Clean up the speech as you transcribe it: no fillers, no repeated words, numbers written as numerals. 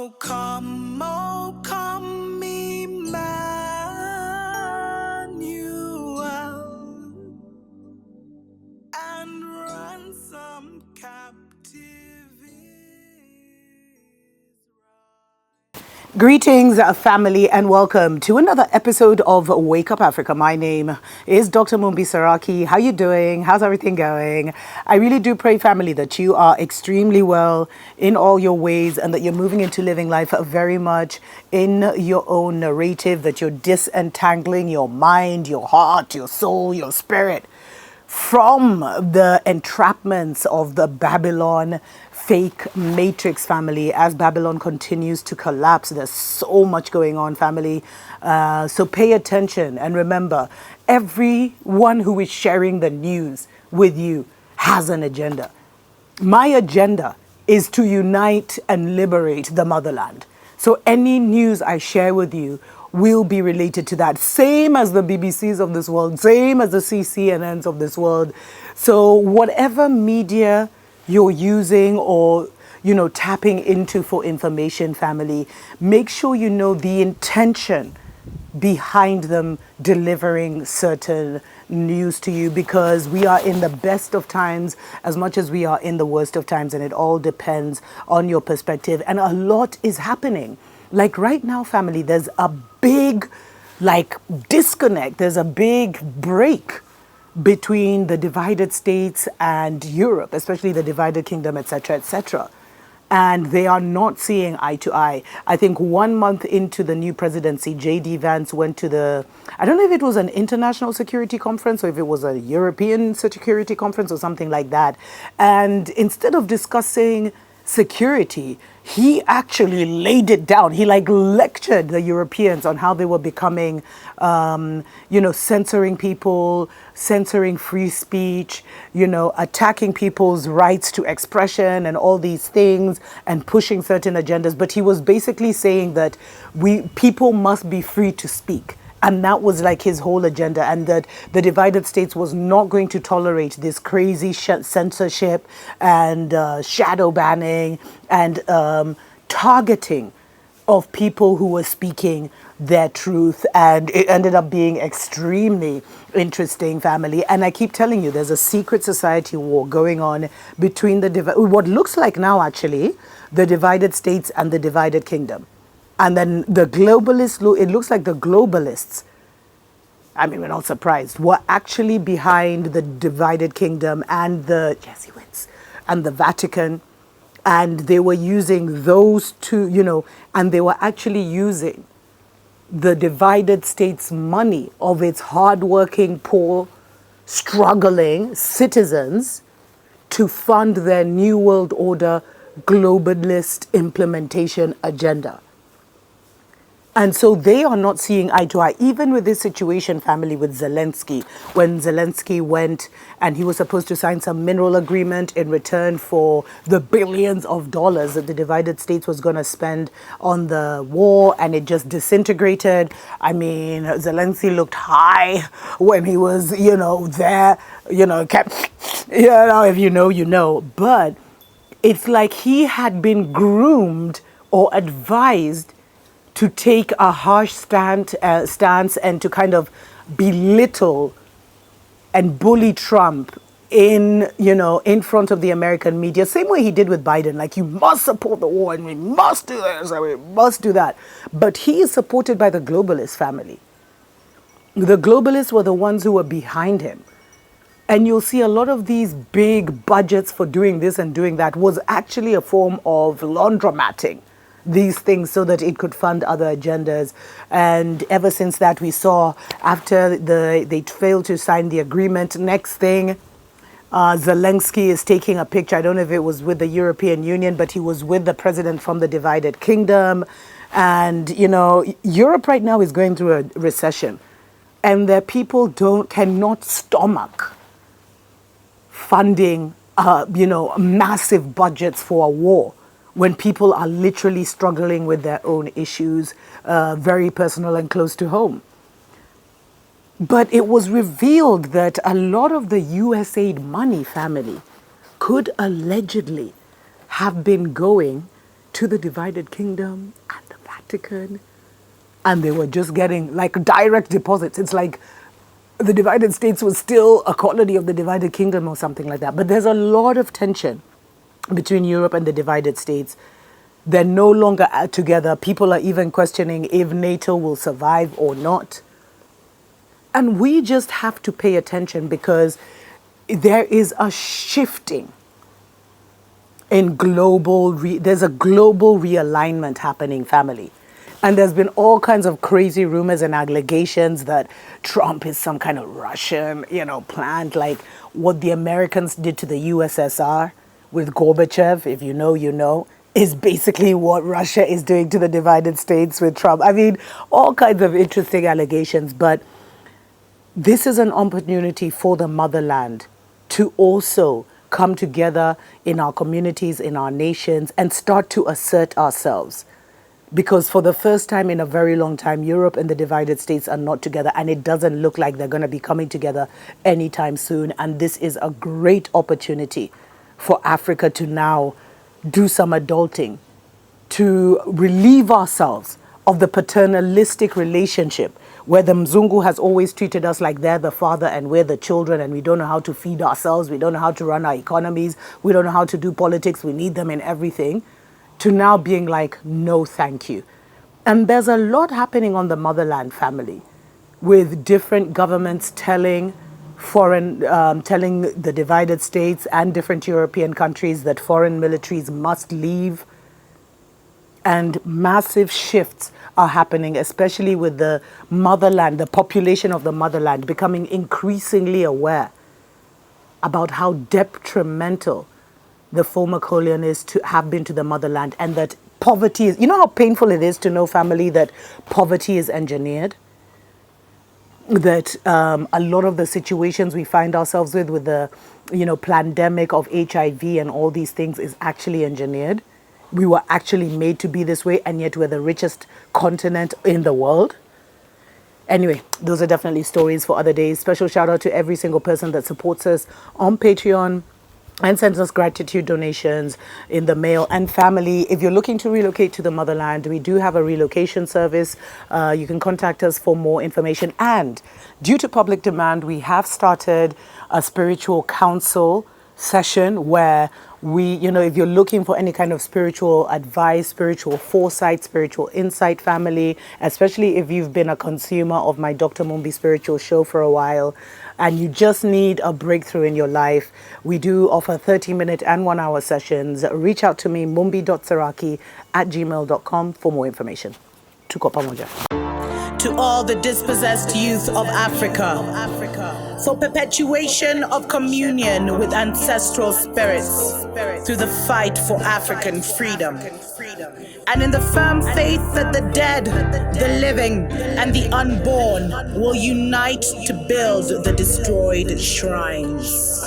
oh, come, Emmanuel, and ransom captive Greetings, family, and welcome to another episode of Wake Up Africa. My name is Dr. Mumbi Saraki. How you doing? How's everything going? I really do pray, family, that you are extremely well in all your ways and that you're moving into living life very much in your own narrative, that you're disentangling your mind, your heart, your soul, your spirit from the entrapments of the Babylon fake matrix, family. As Babylon continues to collapse, there's so much going on, family. So pay attention and remember, everyone who is sharing the news with you has an agenda. My agenda is to unite and liberate the motherland. So any news I share with you will be related to that. Same as the BBCs of this world, same as the CCNNs of this world. So whatever media you're using or, tapping into for information, family, make sure you know the intention behind them delivering certain news to you, because we are in the best of times as much as we are in the worst of times, and it all depends on your perspective. And a lot is happening. Like right now, family, there's a big disconnect. There's a big break between the divided states and Europe, especially the divided kingdom, etc., etc. And they are not seeing eye to eye. I think 1 month into the new presidency, J.D. Vance went to I don't know if it was an international security conference or if it was a European security conference or something like that. And instead of discussing security, he actually laid it down. He lectured the Europeans on how they were becoming, censoring people, censoring free speech, attacking people's rights to expression and all these things and pushing certain agendas. But he was basically saying that people must be free to speak. And that was his whole agenda, and that the divided states was not going to tolerate this crazy censorship and shadow banning and targeting of people who were speaking their truth. And it ended up being extremely interesting, family. And I keep telling you, there's a secret society war going on between what looks like now actually the divided states and the divided kingdom. And then the globalists, it looks like the globalists, I mean, we're not surprised, were actually behind the divided kingdom and the Jesuits and the Vatican. And they were using those two, and they were actually using the divided states' money of its hardworking, poor, struggling citizens to fund their New World Order globalist implementation agenda. And so they are not seeing eye to eye, even with this situation, family, with Zelensky. When Zelensky went and he was supposed to sign some mineral agreement in return for the billions of dollars that the divided states was going to spend on the war, and it just disintegrated. I mean, Zelensky looked high when he was, there, kept, if you know, you know. But it's like he had been groomed or advised to take a harsh stance and to kind of belittle and bully Trump in front of the American media, same way he did with Biden. You must support the war and we must do this and we must do that. But he is supported by the globalist family. The globalists were the ones who were behind him. And you'll see a lot of these big budgets for doing this and doing that was actually a form of laundromatting these things so that it could fund other agendas. And ever since that, we saw after they failed to sign the agreement, next thing, Zelensky is taking a picture. I don't know if it was with the European Union, but he was with the president from the divided kingdom. And, Europe right now is going through a recession, and their people cannot stomach funding, massive budgets for a war, when people are literally struggling with their own issues, very personal and close to home. But it was revealed that a lot of the USAID money, family, could allegedly have been going to the divided kingdom and the Vatican. And they were just getting like direct deposits. It's like the divided states was still a colony of the divided kingdom or something like that. But there's a lot of tension between Europe and the divided states. They're no longer together. People are even questioning if NATO will survive or not. And we just have to pay attention because there is a shifting in there's a global realignment happening, family. And there's been all kinds of crazy rumors and allegations that Trump is some kind of Russian, plant, like what the Americans did to the USSR with Gorbachev, if you know, you know, is basically what Russia is doing to the divided states with Trump. I mean, all kinds of interesting allegations, but this is an opportunity for the motherland to also come together in our communities, in our nations, and start to assert ourselves. Because for the first time in a very long time, Europe and the divided states are not together, and it doesn't look like they're going to be coming together anytime soon. And this is a great opportunity for Africa to now do some adulting, to relieve ourselves of the paternalistic relationship where the Mzungu has always treated us like they're the father and we're the children, and we don't know how to feed ourselves, we don't know how to run our economies, we don't know how to do politics, we need them in everything, to now being like, no, thank you. And there's a lot happening on the motherland, family, with different governments telling the divided states and different European countries that foreign militaries must leave. And massive shifts are happening, especially with the motherland, the population of the motherland becoming increasingly aware about how detrimental the former colonists have been to the motherland, and that poverty is, how painful it is to know, family, that poverty is engineered, that a lot of the situations we find ourselves with the, pandemic of HIV and all these things is actually engineered. We were actually made to be this way, and yet we're the richest continent in the world. Anyway, those are definitely stories for other days. Special shout out to every single person that supports us on Patreon and sends us gratitude donations in the mail. And family, if you're looking to relocate to the motherland, we do have a relocation service. You can contact us for more information. And due to public demand, we have started a spiritual council session where if you're looking for any kind of spiritual advice, spiritual foresight, spiritual insight, family, especially if you've been a consumer of my Dr. Mumbi spiritual show for a while and you just need a breakthrough in your life, we do offer 30-minute and 1-hour sessions. Reach out to me, mumbi.saraki@gmail.com for more information. Tuko pamoja. To all the dispossessed youth of Africa, for perpetuation of communion with ancestral spirits through the fight for African freedom, and in the firm faith that the dead, the living, and the unborn will unite to build the destroyed shrines.